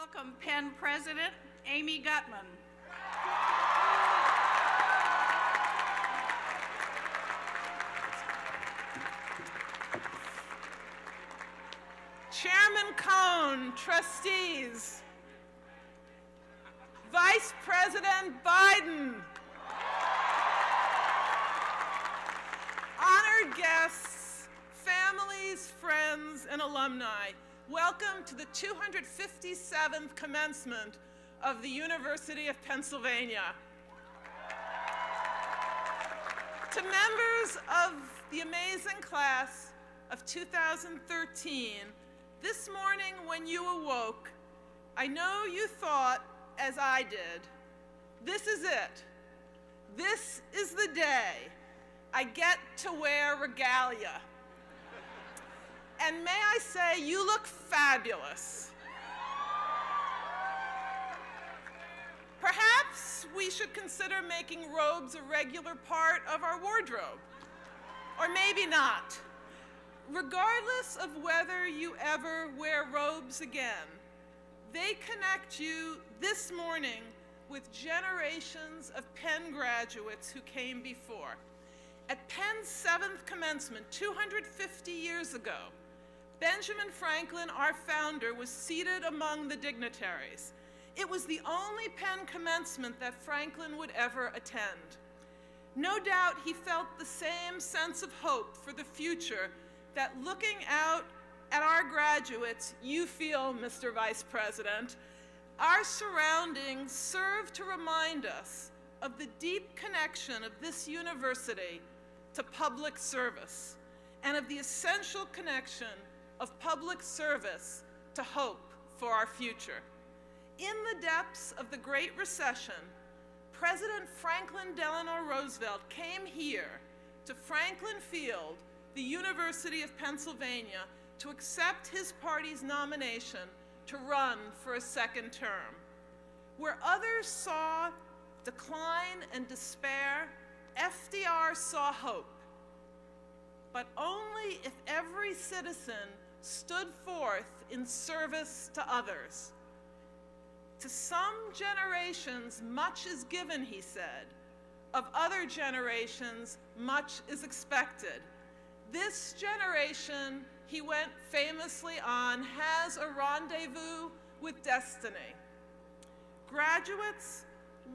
welcome Penn President Amy Gutmann. Chairman Cohn, trustees, Vice President Biden, honored guests, families, friends, and alumni, welcome to the 257th commencement of the University of Pennsylvania. To members of the amazing class of 2013, this morning when you awoke, I know you thought, as I did, this is it. This is the day I get to wear regalia. And may I say, you look fabulous. Perhaps we should consider making robes a regular part of our wardrobe. Or maybe not. Regardless of whether you ever wear robes again, they connect you this morning with generations of Penn graduates who came before. At Penn's 7th commencement, 250 years ago, Benjamin Franklin, our founder, was seated among the dignitaries. It was the only Penn commencement that Franklin would ever attend. No doubt he felt the same sense of hope for the future that looking out at our graduates, you feel, Mr. Vice President. Our surroundings serve to remind us of the deep connection of this university to public service and of the essential connection of public service to hope for our future. In the depths of the Great Recession, President Franklin Delano Roosevelt came here to Franklin Field, the University of Pennsylvania, to accept his party's nomination to run for a second term. Where others saw decline and despair, FDR saw hope. But only if every citizen stood forth in service to others. To some generations, much is given, he said. Of other generations, much is expected. This generation, he went famously on, has a rendezvous with destiny. Graduates,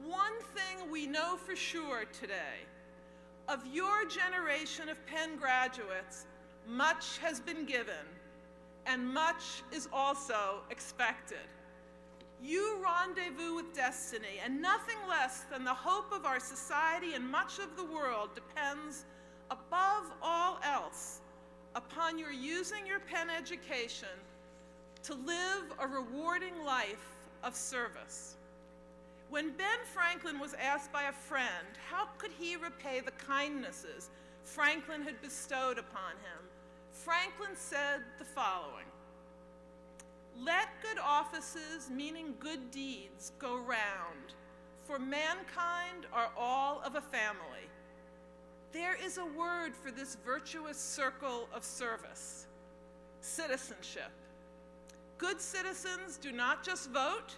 one thing we know for sure today, of your generation of Penn graduates, much has been given, and much is also expected. You rendezvous with destiny, and nothing less than the hope of our society and much of the world depends, above all else, upon your using your Penn education to live a rewarding life of service. When Ben Franklin was asked by a friend how could he repay the kindnesses Franklin had bestowed upon him, Franklin said the following: "Let good offices, meaning good deeds, go round, for mankind are all of a family. There is a word for this virtuous circle of service: citizenship. Good citizens do not just vote.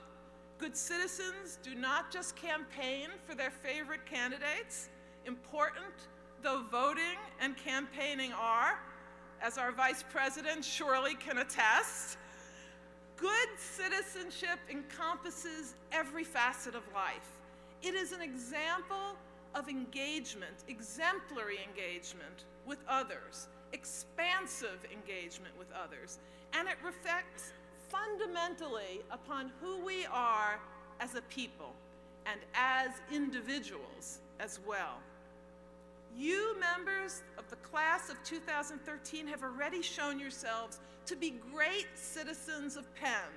Good citizens do not just campaign for their favorite candidates, important though voting and campaigning are, as our Vice President surely can attest. Good citizenship encompasses every facet of life. It is an example of engagement, exemplary engagement with others, expansive engagement with others, and it reflects fundamentally upon who we are as a people and as individuals as well. You, members of the class of 2013, have already shown yourselves to be great citizens of Penn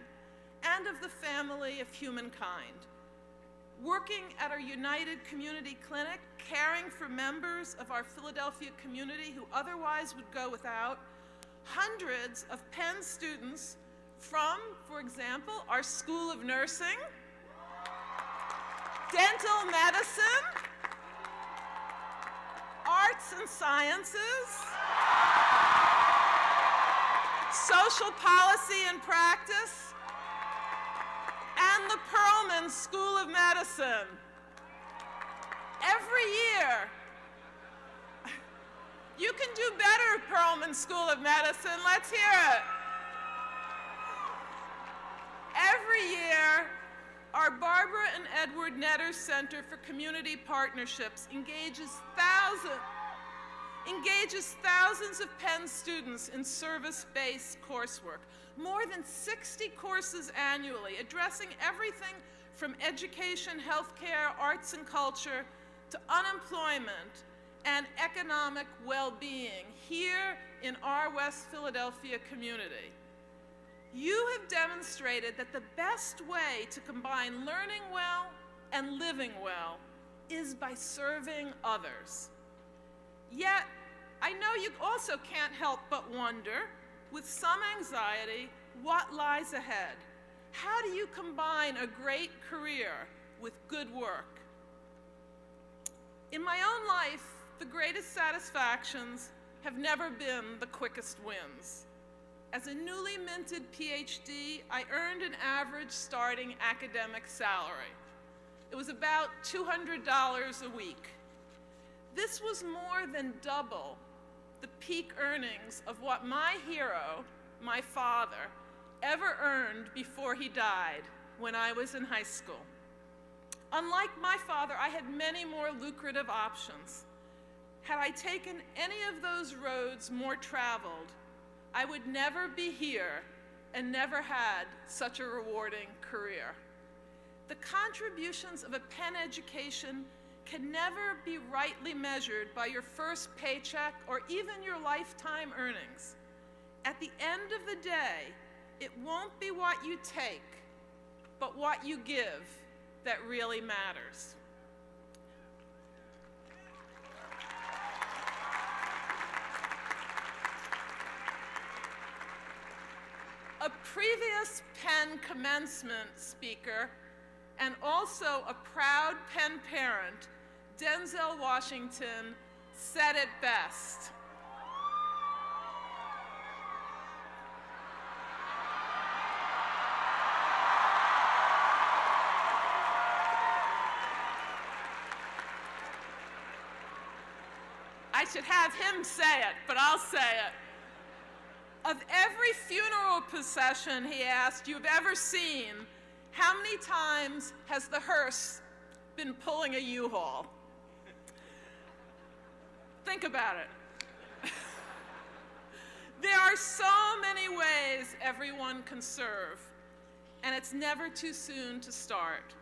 and of the family of humankind. Working at our United Community Clinic, caring for members of our Philadelphia community who otherwise would go without, hundreds of Penn students from, for example, our School of Nursing, Dental Medicine, Arts and Sciences, Social Policy and Practice, Perlman School of Medicine. Every year, you can do better, Perlman School of Medicine. Let's hear it. Every year, our Barbara and Edward Netter Center for Community Partnerships engages thousands of Penn students in service-based coursework. More than 60 courses annually, addressing everything from education, healthcare, arts and culture, to unemployment and economic well-being here in our West Philadelphia community. You have demonstrated that the best way to combine learning well and living well is by serving others. Yet, I know you also can't help but wonder, with some anxiety, what lies ahead. How do you combine a great career with good work? In my own life, the greatest satisfactions have never been the quickest wins. As a newly minted PhD, I earned an average starting academic salary. It was about $200 a week. This was more than double the peak earnings of what my hero, my father, ever earned before he died when I was in high school. Unlike my father, I had many more lucrative options. Had I taken any of those roads more traveled, I would never be here and never had such a rewarding career. The contributions of a Penn education can never be rightly measured by your first paycheck or even your lifetime earnings. At the end of the day, it won't be what you take, but what you give that really matters. A previous Penn commencement speaker and also a proud Penn parent, Denzel Washington, said it best. I should have him say it, but I'll say it. Of every funeral procession, he asked, you've ever seen, how many times has the hearse been pulling a U-Haul? Think about it. There are so many ways everyone can serve, and it's never too soon to start.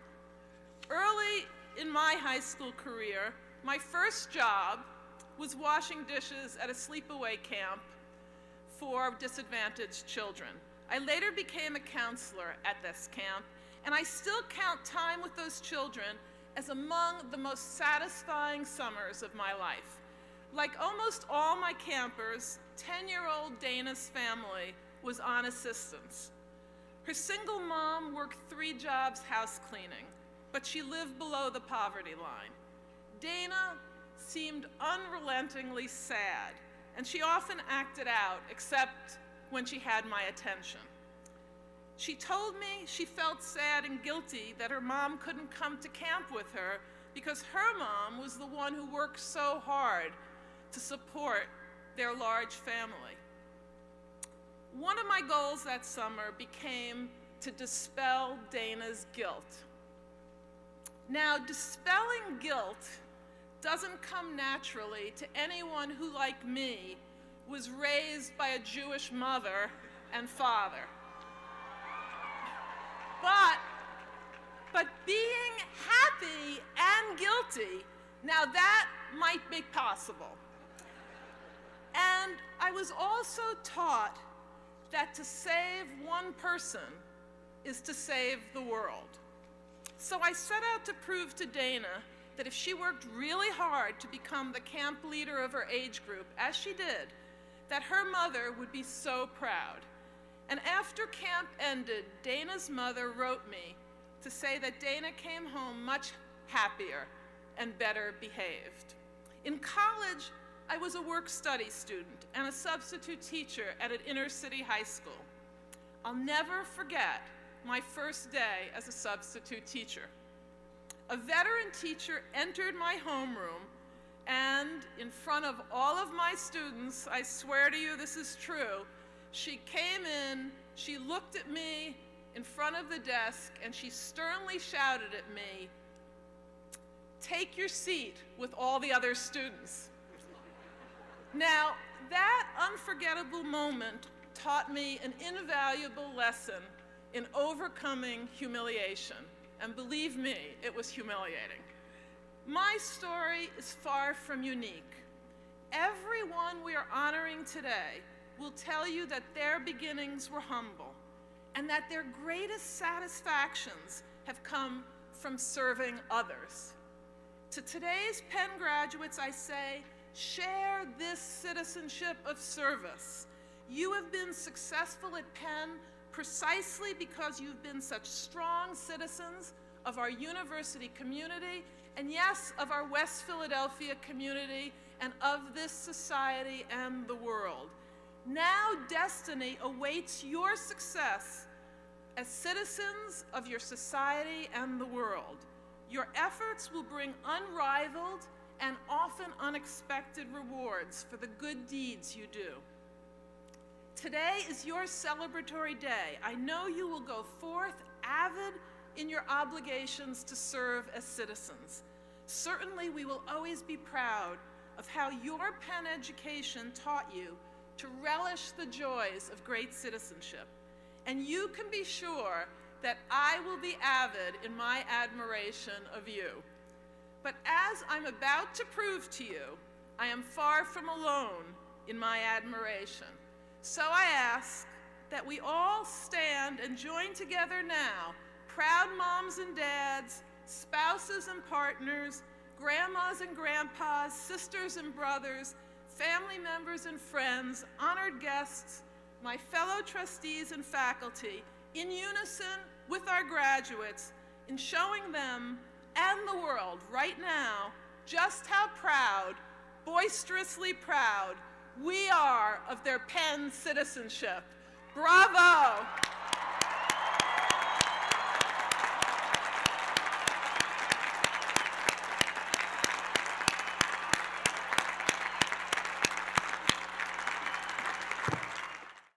Early in my high school career, my first job was washing dishes at a sleepaway camp for disadvantaged children. I later became a counselor at this camp, and I still count time with those children as among the most satisfying summers of my life. Like almost all my campers, 10-year-old Dana's family was on assistance. Her single mom worked 3 jobs house cleaning, but she lived below the poverty line. Dana seemed unrelentingly sad, and she often acted out, except when she had my attention. She told me she felt sad and guilty that her mom couldn't come to camp with her because her mom was the one who worked so hard to support their large family. One of my goals that summer became to dispel Dana's guilt. Now, dispelling guilt doesn't come naturally to anyone who, like me, was raised by a Jewish mother and father. But being happy and guilty, now that might be possible. And I was also taught that to save one person is to save the world. So I set out to prove to Dana that if she worked really hard to become the camp leader of her age group, as she did, that her mother would be so proud. And after camp ended, Dana's mother wrote me to say that Dana came home much happier and better behaved. In college, I was a work-study student and a substitute teacher at an inner-city high school. I'll never forget my first day as a substitute teacher. A veteran teacher entered my homeroom, and in front of all of my students, I swear to you this is true, she came in, she looked at me in front of the desk, and she sternly shouted at me, "Take your seat with all the other students." Now, that unforgettable moment taught me an invaluable lesson in overcoming humiliation. And believe me, it was humiliating. My story is far from unique. Everyone we are honoring today will tell you that their beginnings were humble and that their greatest satisfactions have come from serving others. To today's Penn graduates, I say, share this citizenship of service. You have been successful at Penn precisely because you've been such strong citizens of our university community, and yes, of our West Philadelphia community, and of this society and the world. Now destiny awaits your success as citizens of your society and the world. Your efforts will bring unrivaled and often unexpected rewards for the good deeds you do. Today is your celebratory day. I know you will go forth avid in your obligations to serve as citizens. Certainly, we will always be proud of how your Penn education taught you to relish the joys of great citizenship. And you can be sure that I will be avid in my admiration of you. But as I'm about to prove to you, I am far from alone in my admiration. So I ask that we all stand and join together now, proud moms and dads, spouses and partners, grandmas and grandpas, sisters and brothers, family members and friends, honored guests, my fellow trustees and faculty, in unison with our graduates, in showing them and the world right now just how proud, boisterously proud, we are of their Penn citizenship. Bravo!